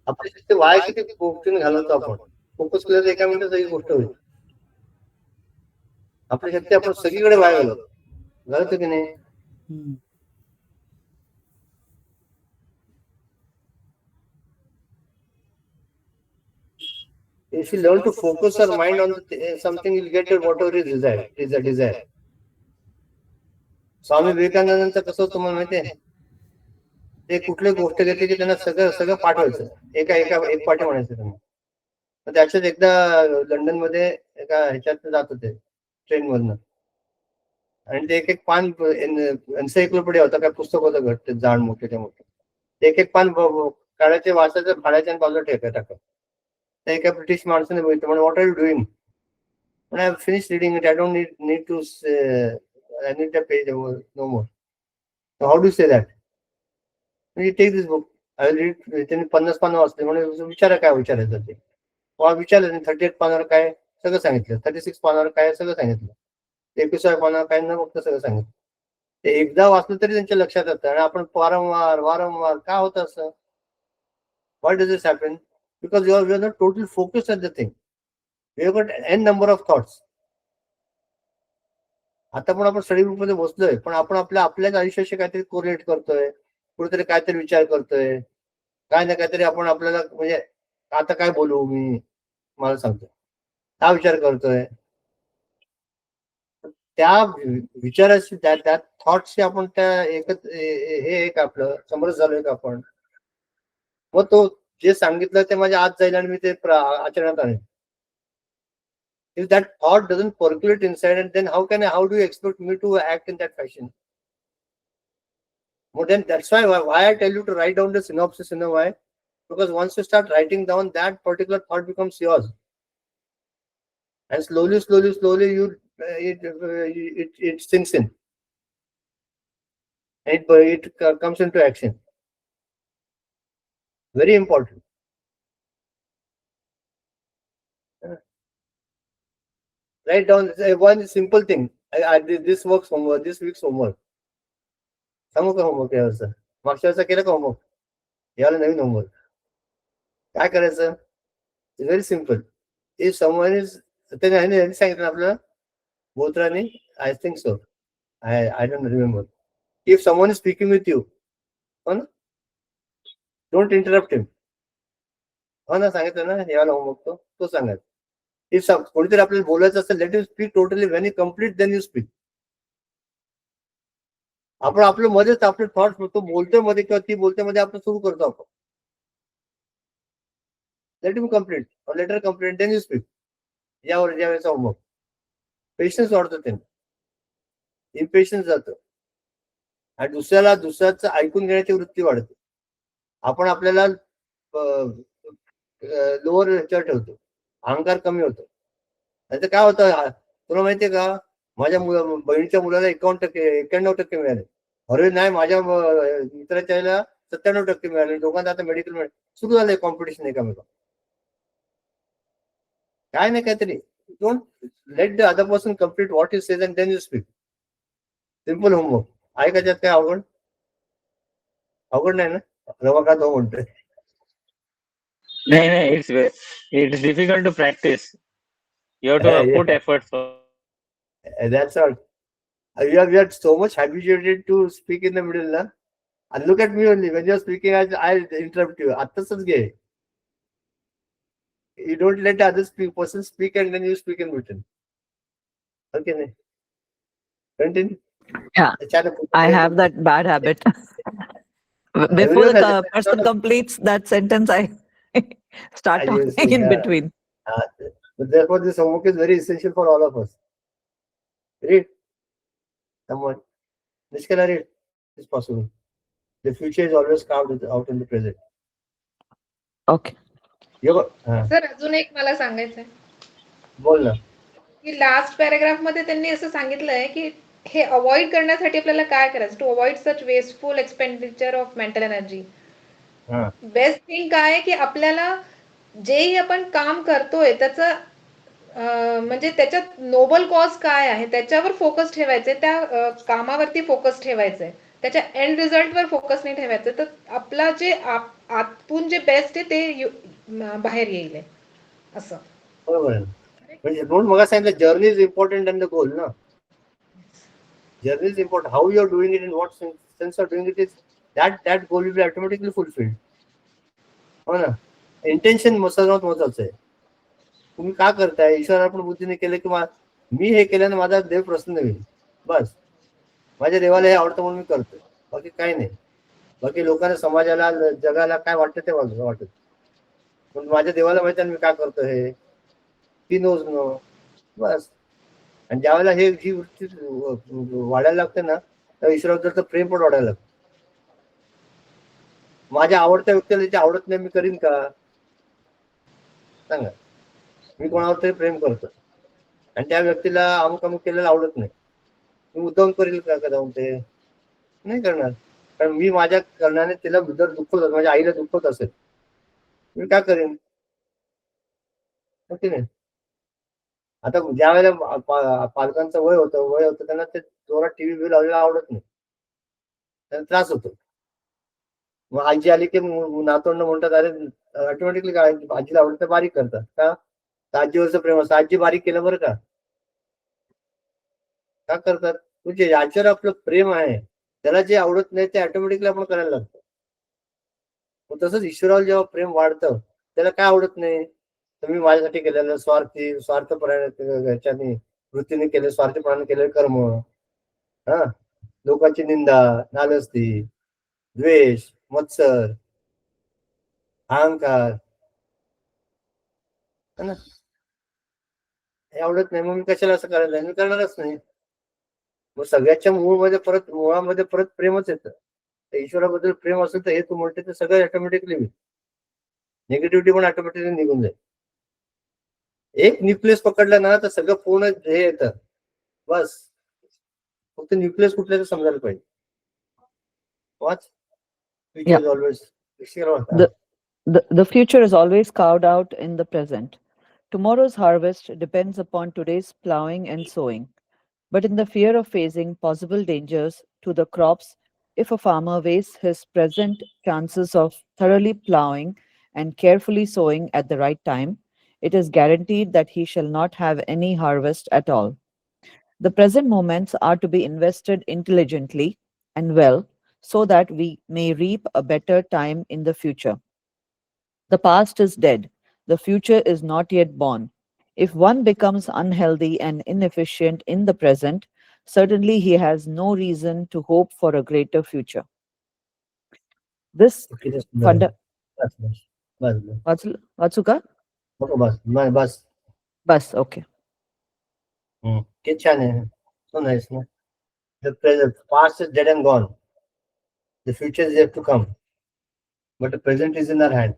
आपली शक्ती via किती गोष्टीने घालवतो आपण. फोकस केलं तर 1 मिनिटात सगळी गोष्ट होईल. आपली शक्ती आपण सगळीकडे वाया घालवतो की नाही. Hmm. If you learn to focus your mind on something, you'll get your whatever is desire. स्वामी विवेकानंदांचं कसं होतं तुम्हाला माहितीये, ते कुठली गोष्ट घेतली की त्यांना सगळं पाठवायचं, एक पाठी म्हणायचं त्यांना. तर त्याच्यात एकदा लंडन मध्ये एका ह्याच्यात जात होते ट्रेन मधनं, आणि ते एक पान एन्सायक्लोपीडिया होता, काय पुस्तक होतं घट्ट जाड मोठे मोठे, एक पान काढायचे, वाचायचं, फाडायचे आणि बाजूला टाकायचं. तर एका ब्रिटिश माणसाने बघितलं, म्हणजे what are you doing? When I finished reading it, I don't need to I need the page no more. So how do you say that? When you take this book, I will read. त्यांनी 50 पानं वाचले, म्हणजे विचारा काय विचारायचं ते. विचारलं 38 पानावर काय सगळं सांगितलं, 36 पानावर काय सगळं सांगितलं, 21व्या पानावर काय न बघता सगळं सांगितलं. ते एकदा वाचलं तरी त्यांच्या लक्षात येतं, आणि आपण वारंवार का होतं असं? Why does this happen? Because you are not totally focused on the thing. We have got n number of thoughts. आता पण आपण स्टडी ग्रुप मध्ये बसलोय, पण आपण आपल्याच आयुष्याशी काहीतरी कोरिलेट करतोय, कुठेतरी काहीतरी विचार करतोय, काय ना काहीतरी आपण आपल्याला, म्हणजे आता काय बोलू मी, मला सांगतो काय विचार करतोय. त्या विचाराशी, त्या थॉट्सशी आपण त्या हे एक आपलं समरस झालोय का आपण, मग तो जे सांगितलं ते माझ्या आत जाईल आणि मी ते आचरणात आणेन. If that thought doesn't percolate inside, and then how do you expect me to act in that fashion? Well, then that's why I tell you to write down the synopsis. You know why? Because once you start writing down, that particular thought becomes yours, and slowly it sinks in, and it comes into action. Very important. Write down one simple thing. I did this week's homework. सांगू का homework यावर्षी? मागच्या वेळेचा केलं का homework? याला नवीन homework. काय करायचं? It's very simple. If someone is, त्याने सांगितलं आपल्याला बोत्राने, I think so, I don't remember. If someone is speaking with you, हो ना, डोंट इंटरप्ट हिम. हो ना, सांगितलं ना याला होमवर्क, तो सांगायचं. इफ कोणीतरी आपल्याला बोलायचं असेल, let you speak totally. When you complete, then you speak. आपण आपल्या मध्येच आपले थॉट्स, तो बोलतोय मध्ये किंवा ती बोलते मध्ये आपण सुरू करतो आपण. Let you complete, let her complete, then you speak. यावर यावेळेचा होमवर्क. पेशन्स वाढतो त्यांनी, इम्पेशन्स जातं, आणि दुसऱ्याचं ऐकून घेण्याची वृत्ती वाढते. आपण आपल्याला लोअर ह्याच्यावर ठेवतो, अहंकार कमी होतो. नाहीतर काय होतं तुला माहितीये का, माझ्या बहिणीच्या मुलाला 91% मिळाले. अरे नाही, माझ्या मित्राच्या याला 97% मिळाले. दोघांना आता मेडिकल मिळाले. सुरू झालंय कॉम्पिटिशन एकामेका. काय नाही काहीतरी. Don't let the other person complete what is says, and then you speak. Simple homework आहे का, त्यात काय अवघड नाही ना. रमाकांत हो म्हणतोय. नाही, it's difficult to practice. You have to put effort for. That's all. We are so much habituated to speak in the middle, na? And look at me only. When you're speaking, I'll interrupt you. Attasच घे. You don't let other person speak, and then you speak in between. Okay, ne? Continue. Yeah, I have that bad habit. Before the person completes that sentence, I start talking in between. But therefore, this homework is very essential for all of us. Read. Someone. Nishkala, read. It's possible. The future is always carved out in the present. Okay. Sir, अजून एक मला सांगायचंय. बोल ना. की last paragraph मध्ये त्यांनी असं सांगितलंय की हे अवॉइड करण्यासाठी आपल्याला काय करायचं? To avoid such wasteful expenditure of mental energy. हा. बेस्ट थिंग काय आहे की आपल्याला जेही आपण काम करतोय त्याचं म्हणजे त्याच्यात नोबल कॉज काय आहे त्याच्यावर फोकस ठेवायचे, त्या कामावरती फोकस ठेवायचंय, त्याच्या एंड रिझल्टवर फोकस नाही ठेवायचं. तर आपला जे आतून जे बेस्ट आहे ते बाहेर येईल असं. बरोबर आहे. म्हणजे म्हणून मग सांगितलं journey is important and the goal ना. Journey is important. How you are doing it, in what sense you are doing it, is that goal will be automatically fulfilled. हो ना. इंटेन्शन सर्वात महत्वाचं आहे. तुम्ही का करताय? ईश्वरापूर्ण बुद्धीने केलं की मी हे केल्याने माझा देव प्रसन्न होईल. बस. माझ्या देवाला हे आवडतं म्हणून मी करतोय. बाकी काही नाही. बाकी लोकांना, समाजाला, जगाला काय वाटतं ते वाटत. पण माझ्या देवाला माहिती आहे मी का करतो हे. ती नोज नो. बस. आणि ज्यावेळेला ही वृत्ती वाढायला लागते ना, तर ईश्वराबद्दलचं प्रेम पण वाढायला लागतं. माझ्या आवडत्या व्यक्तीला जे आवडत नाही मी करीन का? सांगा. मी कोणावर तरी प्रेम करतो आणि त्या व्यक्तीला अमुक अमुक केलेलं आवडत नाही, मी मुद्दाम करील का जाऊन? ते नाही करणार. कारण मी माझ्या करण्याने तिला जर दुःखवत, माझ्या आईला दुःखवत असेल, मी काय करेन? नाही. आता ज्या वेळेला पालकांचं वय होतं त्यांना ते जोरात टीव्ही बी लावलेला आवडत नाही, त्यांना त्रास होतो. मग आजी आली की नातवंड म्हणतात, अरे ऑटोमॅटिकली काय आजीला आवडत बारीक करतात का? आजीवरचं प्रेम असतं. आजी बारीक केलं बरं का करतात? म्हणजे याच्यावर आपलं प्रेम आहे, त्याला जे आवडत नाही ते ऑटोमॅटिकली आपण करायला लागतो. मग तसंच ईश्वराला जेव्हा प्रेम वाढतं, त्याला काय आवडत नाही? तर मी माझ्यासाठी केलेलं स्वार्थपणाने वृत्तीने केले, स्वार्थीपणाने केलेलं कर्म, हा, लोकांची निंदा, नालस्ती, द्वेष, मत्सर, अहंकार, है ना, हे आवडत नाही. मग मी कशाला असं करायला? मी करणारच नाही. मग सगळ्याच्या मुळामध्ये परत प्रेमच येतं. ईश्वराबद्दल प्रेम असेल तर हे तू म्हणते ते सगळं ऑटोमॅटिकली होईल. निगेटिव्हिटी पण ऑटोमॅटिकली निघून जाईल. एक न्यूक्लियस पकडला ना तर सगळं पूर्ण हे येतं. बस फक्त न्यूक्लियस कुठल्याचं समजायला पाहिजे. Watch. Yeah. Always. The future is always carved out in the present. Tomorrow's harvest depends upon today's plowing and sowing. But in the fear of facing possible dangers to the crops, if a farmer wastes his present chances of thoroughly plowing and carefully sowing at the right time, it is guaranteed that he shall not have any harvest at all. The present moments are to be invested intelligently and well so that we may reap a better time in the future. The past is dead, the future is not yet born. If one becomes unhealthy and inefficient in the present, certainly he has no reason to hope for a greater future. This funda- वाचू का? बस. बस, okay. ते छान आहे. So nice, no? The past is dead and gone. The future is yet to come. But the present is in our hand.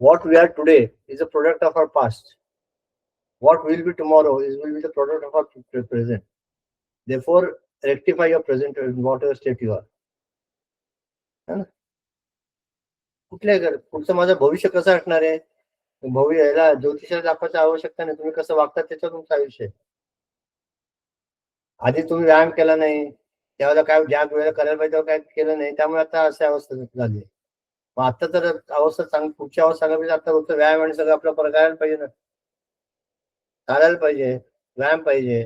What we are today is a product of our past. What will be tomorrow will be the product of our present. Therefore, rectify your present in whatever state you are. पुढचं माझं भविष्य कसं असणार आहे? याला ज्योतिषाला दाखवायची आवश्यकता नाही. तुम्ही कसं वागतात त्याच्यावर तुमचं आयुष्य आहे. आधी तुम्ही व्यायाम केला नाही, त्यावेळेला काय ज्या वेळेला करायला पाहिजे तेव्हा काय केलं नाही, त्यामुळे आता अशी अवस्था झाली. मग आता तर अवस्था पुढची अवस्था सांगा पाहिजे. आता फक्त व्यायाम आणि सगळं आपलं करायला पाहिजे ना, चालायला पाहिजे, व्यायाम पाहिजे,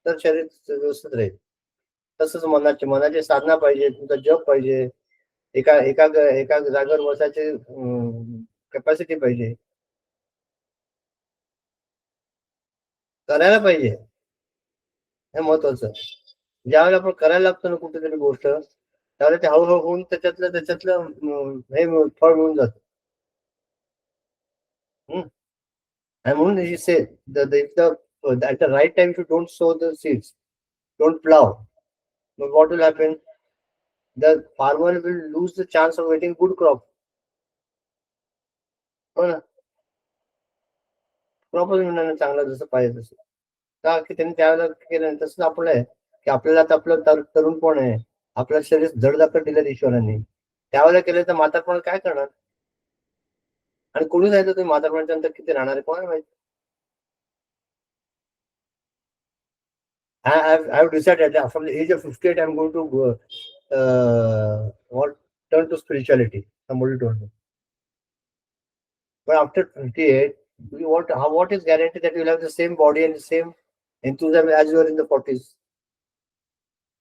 तर शरीर व्यवस्थित राहील. तसंच मनाची साधना पाहिजे, तुमचा जप पाहिजे, एका जागेवर बसायची कॅपॅसिटी पाहिजे, करायला पाहिजे. हे महत्वाचं. ज्यावेळेला आपण करायला लागतो ना कुठेतरी गोष्ट, त्यावेळेला ते हळूहळू होऊन त्याच्यातलं हे फळ मिळून जातं. And म्हणून he said at the right time, if you don't sow the seeds, don't plow, but what will happen? The farmer will lose the chance of getting good crop. हो ना, क्रॉप मिळणार चांगला जसं पाहिजे तसं. का की त्यांनी त्यावेळेला केलं नाही. तसंच आपलं आहे की आपल्याला आता आपलं तरुण पण आहे, आपलं शरीर जडदाकड दिलं ईश्वरांनी, त्यावेळेला केलं तर म्हातारपण काय करणार? आणि कोणी जायचं तुम्ही म्हातारपणाच्या नंतर किती राहणार आहे कोणाला माहिती. I've decided that from the age of 58 I'm going to what turn to spirituality. Somebody told me. But after 58, what is guaranteed that you'll have the same body and the same enthusiasm as you were in the 40s?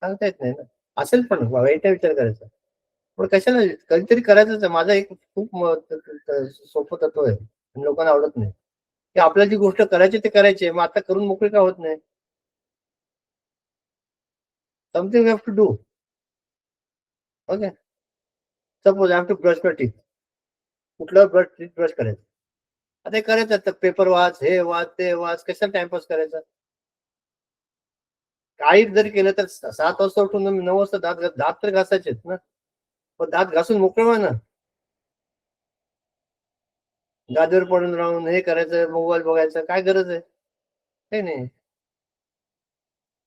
सांगता येत नाही ना. असेल पण white विचार करायचा. पण कशाला कधीतरी करायचंच आहे. माझा एक खूप सोपं तत्व आहे आणि लोकांना आवडत नाही की आपल्याला जी गोष्ट करायची ते करायची. मग आता करून मोकळी का होत नाही? Something we have to do. Okay. Suppose I have to brush my teeth. कुठलं ब्रश करायचं? आता हे करायचं तर पेपर वाच, हे वाच, ते वाच, कशाला टाइमपास करायचा? काही जरी केलं तर 7 वाजता उठून 9 वाजता दात तर घासायचेत ना. पण दात घासून मोकळं व्हा ना. गादीवर पडून राहून हे करायचं, मोबाईल बघायचं, काय गरज आहे? काही नाही.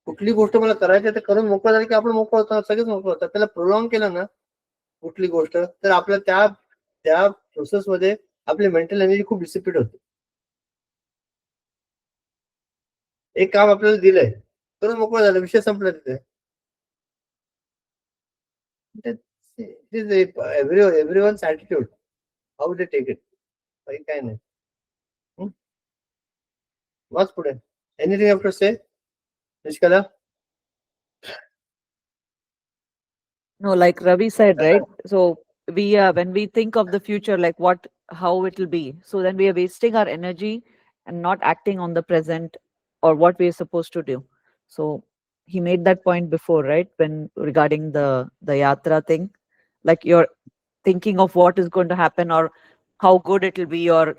कुठली गोष्ट मला करायची ते करून मोकळं झालं की आपण मोकळं होतो, सगळेच मोकळं होतात. त्याला प्रोलॉंग केलं ना कुठली गोष्ट तर आपल्या त्या प्रोसेसमध्ये आपली मेंटल एनर्जी खूप डिसिपेट होते. एक काम आपल्याला दिलंय, करून मोकळं झालं, विषय संपला तिथे. Everyone's attitude, how they take it. काही काय नाही. वाच पुढे. Anything you have to say, Nishkala? No, like Ravi said, right? So we when we think of the future, like how it will be, so then we are wasting our energy and not acting on the present or what we are supposed to do. So he made that point before, right? When regarding the yatra thing, like you're thinking of what is going to happen or how good it will be, or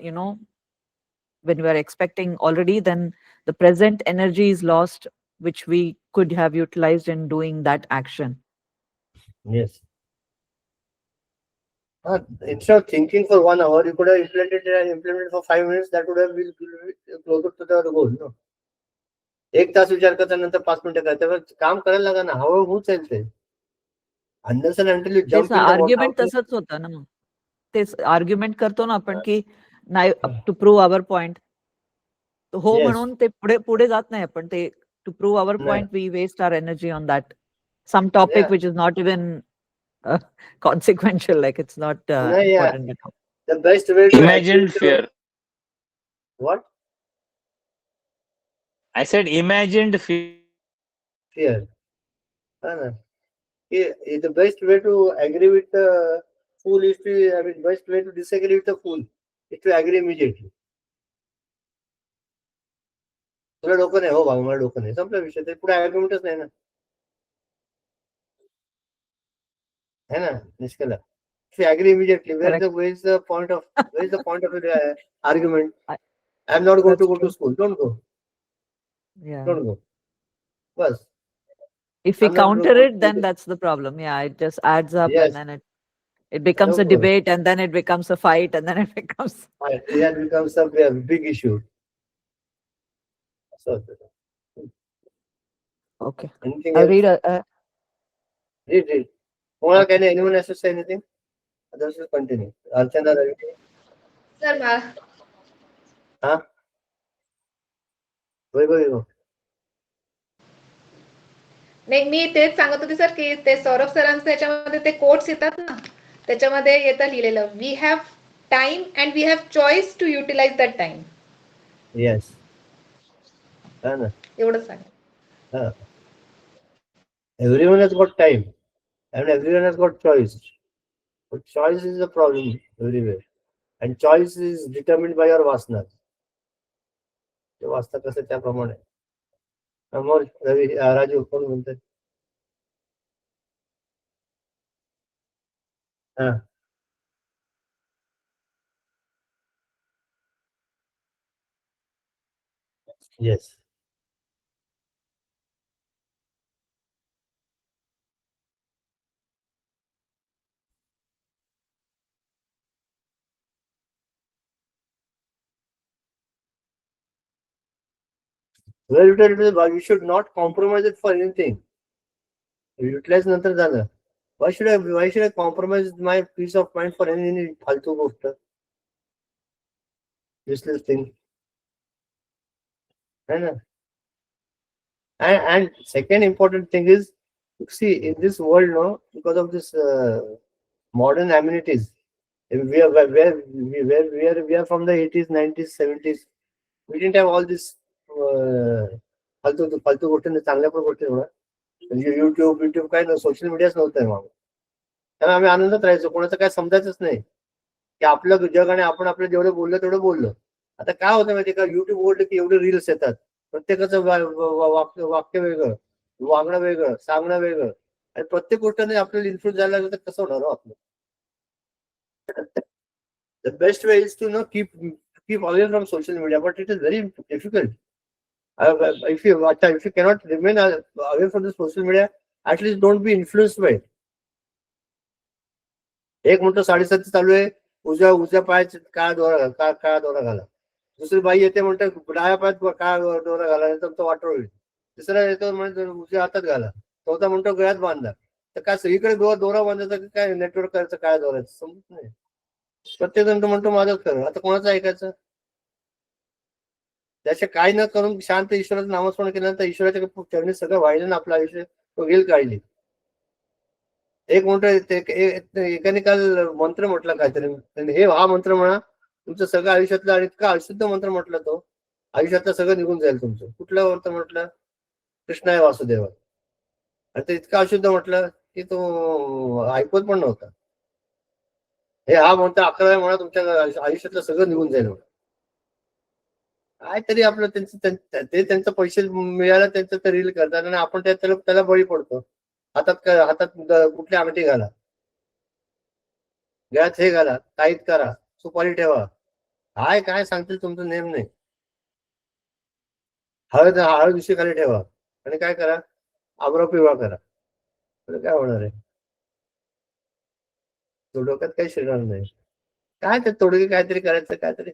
when we are expecting already, then the present energy is lost, which we could have utilized in doing that action. Yes. Instead of thinking for 1 hour, you could have implemented for 5 minutes. That would have been closer to the goal. No. 1 तास विचार करता नंतर 5 मिनिटं करायचं. काम करायला लागा ना, हळूहळू होत जाईल ते. Unless and until you तेच jump ना, in the water. आर्ग्युमेंट तसंच होतं ना मग. तेच आर्ग्युमेंट करतो ना आपण की नाही टू प्रूव्ह अवर पॉइंट. हो Yes. म्हणून ते पुढे पुढे जात नाही आपण. ते टू प्रूव्ह अवर नाही. Point we waste our energy on that. Some topic Yeah. which is not even consequential, like it's not No, yeah. important at all. The best way to Imagined fear. What? I said imagined fear. Fear. The best way to agree with the fool is to, best way to disagree with the fool is to agree immediately. तुला डोकं नाही, हो बाबा मला डोकं नाही, संपला विषय. ते पुढे आर्ग्युमेंटच नाही ना, है ना निष्कला. If you agree immediately, Correct. where is the point of the argument? I- I'm not going to That's go to true. school. Don't go. Yeah. Don't go. Bas. If we I'm not going counter to it, then that's the problem. Yeah, it just adds up Yes. and then it becomes No a problem. debate, and then it becomes a fight, and then it becomes That becomes a big issue. So, okay. anything I'll else? read Read. Well, can anyone else say anything? Others will continue. Archana, Ravi? Sir Huh? Go. नाही मी तेच सांगत होते sir की ते सौरभ सरांचं त्याच्यामध्ये ते quotes येतात ना, त्याच्यामध्ये येतं लिहिलेलं we have time and we have choice to utilize that time. Yes. Huh? एवढंच सांग. Everyone has got time and everyone has got choice. But choice is a problem everywhere. And choice is determined by your vasanas. ते वाचता कसं त्याप्रमाणे. अमोल, रवी, राजू कोण म्हणतात? हा. Yes. You should not compromise it for anything. Utilize नंतर झालं. Why should I compromise my peace of mind for any फालतू गोष्ट? Useless thing. है ना? And second important thing is, see, in this world, no, because of this modern amenities, we are from the 80s, 90s, 70s. We didn't have all this फालतू गोष्टी, चांगल्या पण गोष्टी होणार. युट्यूब काय ना, सोशल मीडियाच नव्हतं मग. त्यामुळे आम्ही आनंदात राहायचो, कोणाचं काय समजायचंच नाही की आपलं जग आणि आपण आपलं जेवढं बोललं तेवढं बोललो. आता काय होतं माहिती का, युट्यूब उघडलं की एवढे रील्स येतात, प्रत्येकाचं वाक्य वेगळं, वागणं वेगळं, सांगणं वेगळं, आणि प्रत्येक गोष्टीने आपल्याला इन्फ्लुएन्स जायला लागलं तर कसं होणार हो आपलं. The best way is to keep away from social media, but it is very difficult. If you cannot remain away from the social media, at least don't be influenced by it. एक म्हणतो 7:30 चालू आहे, उजव्या पायात काळा दोरा घाला. दुसरी बाई येते म्हणते डाव्या पायात काळा दोरा घाला, नाही तर तो वाटोळ होईल. तिसरा येतो म्हणजे उजव्या हातात घाला. चौथा म्हणतो गळ्यात बांधा. तर काय सगळीकडे दोरा बांधायचा काय नेटवर्क करायचं, काय दोरायचं समजत नाही. प्रत्येक जण म्हणतो माझंच खरं. आता कोणाचं ऐकायचं? त्याचे काय न करून शांत ईश्वराचं नामस्मरण केल्यानंतर ईश्वराच्या चरणी सगळं व्हायला ना, आपलं आयुष्य तो घेईल काळजी. एक म्हणतो एकाने काल मंत्र म्हटलं काहीतरी, हे हा मंत्र म्हणा, तुमचं सगळं आयुष्यातलं, आणि इतका अशुद्ध मंत्र म्हटलं तो, आयुष्यातलं सगळं निघून जाईल तुमचं. कुठलं मंत्र म्हटलं? कृष्णाय वासुदेवा. आणि ते इतकं अशुद्ध म्हटलं की तो ऐकवत पण नव्हता. हे हा म्हणतो 11 म्हणा, तुमच्या आयुष्यातलं सगळं निघून जाईल. काहीतरी आपलं त्यांचं पैसे मिळायला त्यांचं ते रील करतात, आणि आपण त्याला बळी पडतो. हातात कुठली अंगठी घाला, गळ्यात हे घाला, ताईत करा, सुपारी ठेवा, काय सांगतील तुमचं नेम नाही. हळद दिवशी खाली ठेवा, आणि काय करा, आमरा पिवळा करा. काय होणार आहे? डोक्यात काही शिरणार नाही. काय ते तोडगे काहीतरी करायचं, काहीतरी